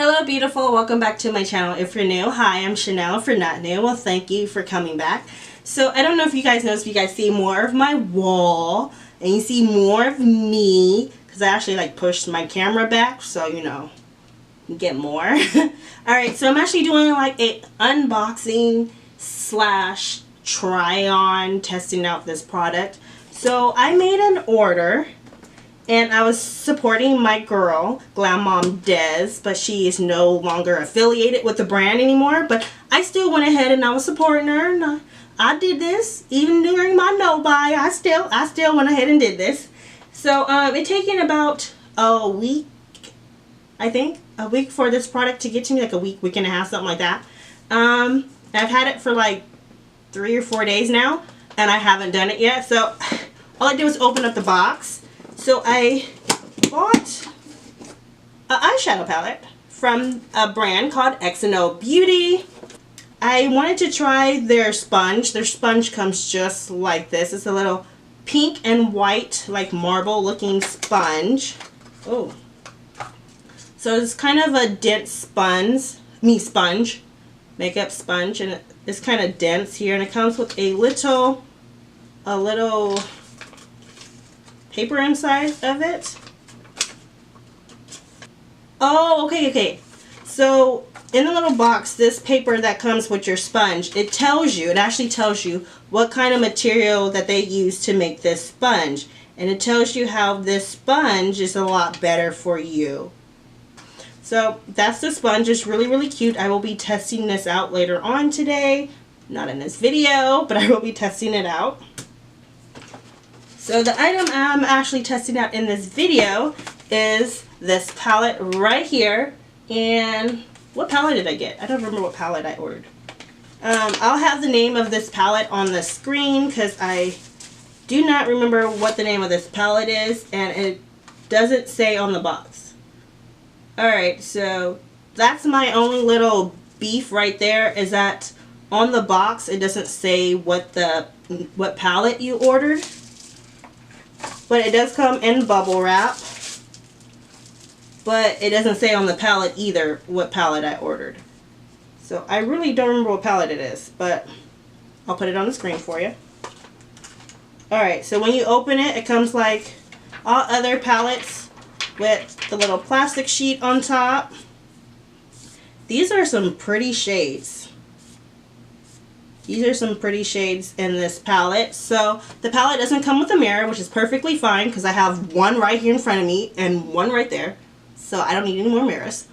Hello beautiful, welcome back to my channel. If you're new, hi, I'm Chanel. If you're not new, well thank you for coming back. So I don't know if you guys notice, if you guys see more of my wall and you see more of me, because I actually like pushed my camera back so you know, get more. Alright, so I'm actually doing like a unboxing slash try on, testing out this product. So I made an order. And I was supporting my girl, Glam Mom Des, but she is no longer affiliated with the brand anymore. But I still went ahead and I was supporting her. And I did this even during my no buy. I still went ahead and did this. So it taken about a week, I think, a week for this product to get to me, like a week and a half, something like that. I've had it for like 3 or 4 days now, and I haven't done it yet. So all I did was open up the box. So I bought an eyeshadow palette from a brand called XNO Beauty. I wanted to try their sponge. Their sponge comes just like this. It's a little pink and white, like marble looking sponge. Oh. So it's kind of a dense sponge, makeup sponge, and it's kind of dense here, and it comes with a little paper inside of it. Oh, okay. So in the little box, this paper that comes with your sponge, it actually tells you what kind of material that they use to make this sponge. And it tells you how this sponge is a lot better for you. So that's the sponge. It's really, really cute. I will be testing this out later on today. Not in this video, but I will be testing it out. So the item I'm actually testing out in this video is this palette right here. And what palette did I get? I don't remember what palette I ordered. I'll have the name of this palette on the screen because I do not remember what the name of this palette is, and it doesn't say on the box. Alright, so that's my only little beef right there, is that on the box it doesn't say what palette you ordered. But it does come in bubble wrap. But it doesn't say on the palette either what palette I ordered. So I really don't remember what palette it is, but I'll put it on the screen for you. Alright, so when you open it, it comes like all other palettes with the little plastic sheet on top. These are some pretty shades. These are some pretty shades in this palette. So the palette doesn't come with a mirror, which is perfectly fine because I have one right here in front of me and one right there. So I don't need any more mirrors.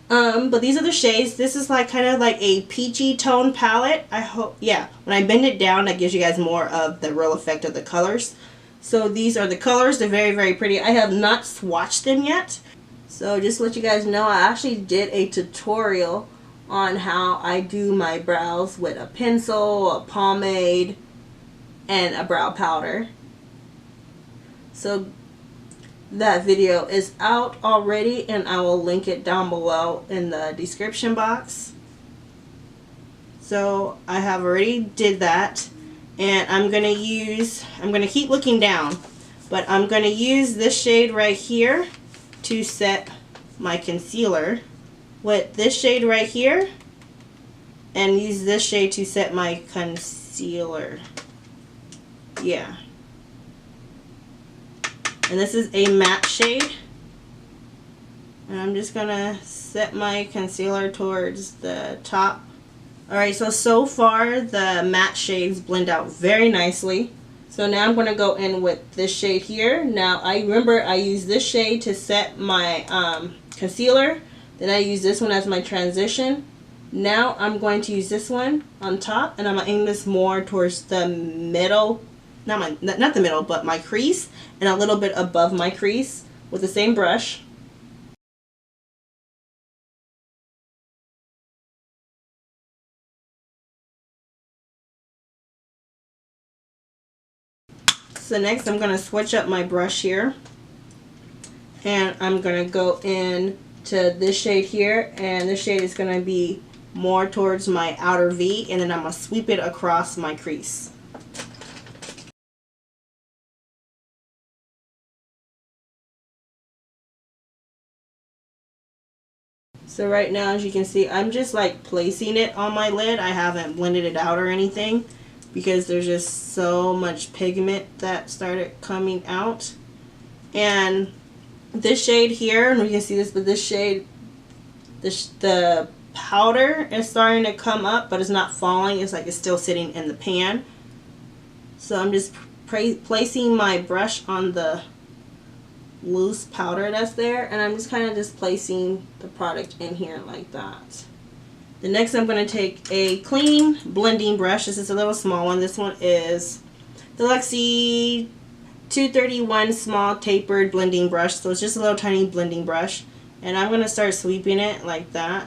But these are the shades. This is like kind of like a peachy tone palette. I hope, yeah, when I bend it down, that gives you guys more of the real effect of the colors. So these are the colors. They're very, very pretty. I have not swatched them yet. So just to let you guys know, I actually did a tutorial on how I do my brows with a pencil, a pomade, and a brow powder. So that video is out already, and I will link it down below in the description box. So I have already did that, and I'm gonna keep looking down, but I'm gonna use this shade right here to set my concealer, with this shade right here, and use this shade to set my concealer. Yeah. And this is a matte shade. And I'm just gonna set my concealer towards the top. Alright, so far the matte shades blend out very nicely. So now I'm gonna go in with this shade here. Now I remember I used this shade to set my concealer. Then I use this one as my transition. Now I'm going to use this one on top, and I'm going to aim this more towards the middle, not the middle, but my crease, and a little bit above my crease with the same brush. So next I'm going to switch up my brush here, and I'm going to go in to this shade here, and this shade is going to be more towards my outer V, and then I'm going to sweep it across my crease. So right now, as you can see, I'm just like placing it on my lid. I haven't blended it out or anything because there's just so much pigment that started coming out. And this shade here, and we can see this, but this shade, the powder is starting to come up, but it's not falling. It's like it's still sitting in the pan. So I'm just placing my brush on the loose powder that's there, and I'm just kind of just placing the product in here like that. The next I'm going to take a clean blending brush. This is a little small one. This one is the Luxie 231 small tapered blending brush. So it's just a little tiny blending brush, and I'm going to start sweeping it like that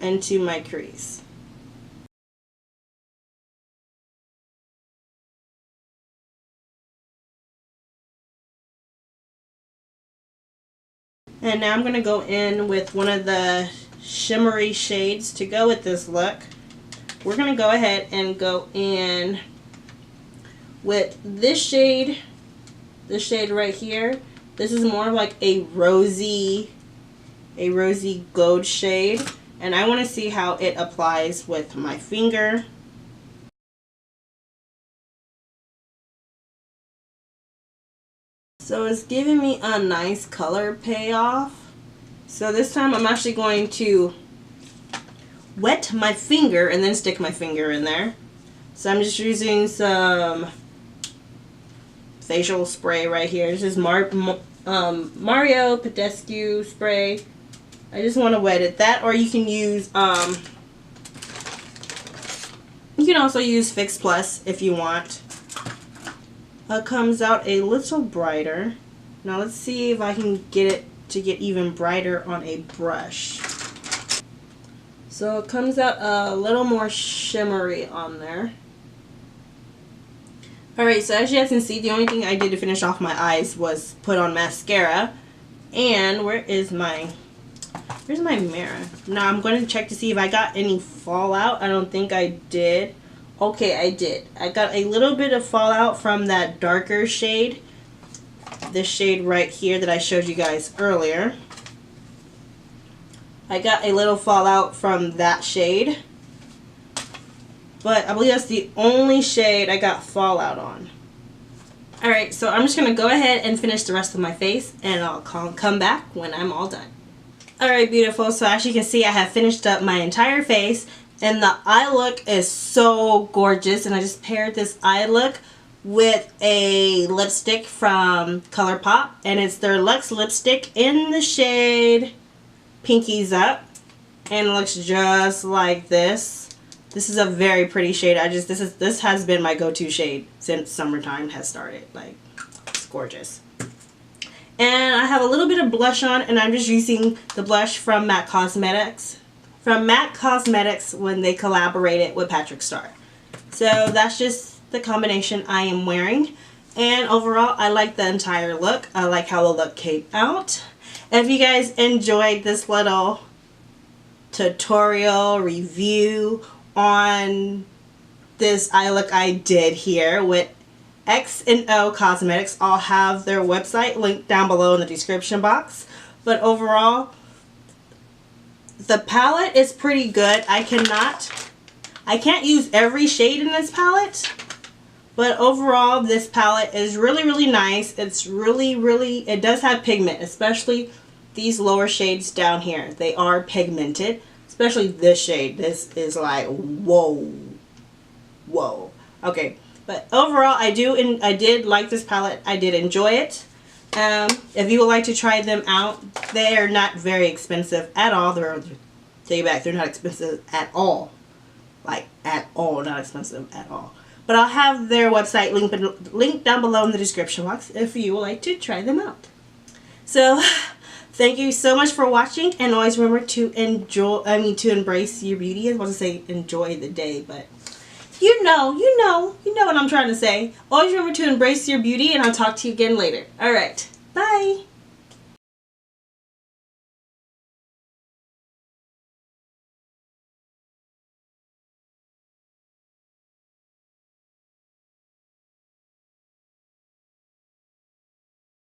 into my crease. And now I'm going to go in with one of the shimmery shades to go with this look. We're going to go ahead and go in with this shade right here. This is more of like a rosy gold shade, and I want to see how it applies with my finger. So it's giving me a nice color payoff. So this time I'm actually going to wet my finger and then stick my finger in there. So I'm just using some facial spray right here. This is Mario Badescu spray. I just want to wet it. That, or you can use you can also use Fix Plus if you want. It comes out a little brighter. Now let's see if I can get it to get even brighter on a brush. So it comes out a little more shimmery on there. Alright, so as you guys can see, the only thing I did to finish off my eyes was put on mascara. And where's my mirror? Now I'm going to check to see if I got any fallout. I don't think I did. Okay, I did. I got a little bit of fallout from that darker shade. This shade right here that I showed you guys earlier. I got a little fallout from that shade. But I believe that's the only shade I got fallout on. Alright, so I'm just going to go ahead and finish the rest of my face, and I'll come back when I'm all done. Alright, beautiful. So as you can see, I have finished up my entire face. And the eye look is so gorgeous. And I just paired this eye look with a lipstick from ColourPop. And it's their Luxe lipstick in the shade Pinkies Up. And it looks just like this. This is a very pretty shade. This has been my go-to shade since summertime has started. Like, it's gorgeous. And I have a little bit of blush on, and I'm just using the blush from MAC Cosmetics. From MAC Cosmetics when they collaborated with Patrick Star. So that's just the combination I am wearing. And overall, I like the entire look. I like how the look came out. And if you guys enjoyed this little tutorial review on this eye look I did here with XNO Cosmetics, I'll have their website linked down below in the description box. But overall, the palette is pretty good. I can't use every shade in this palette, but overall this palette is really, really nice. It's it does have pigment, especially these lower shades down here. They are pigmented, especially this shade. This is like, whoa. Okay, but overall I did like this palette. I did enjoy it. If you would like to try them out, they are not very expensive at all. Take it back, they're not expensive at all. Like, at all, not expensive at all. But I'll have their website linked down below in the description box if you would like to try them out. So, thank you so much for watching, and always remember to embrace your beauty. I was about to say enjoy the day, but you know what I'm trying to say. Always remember to embrace your beauty, and I'll talk to you again later. Alright, bye!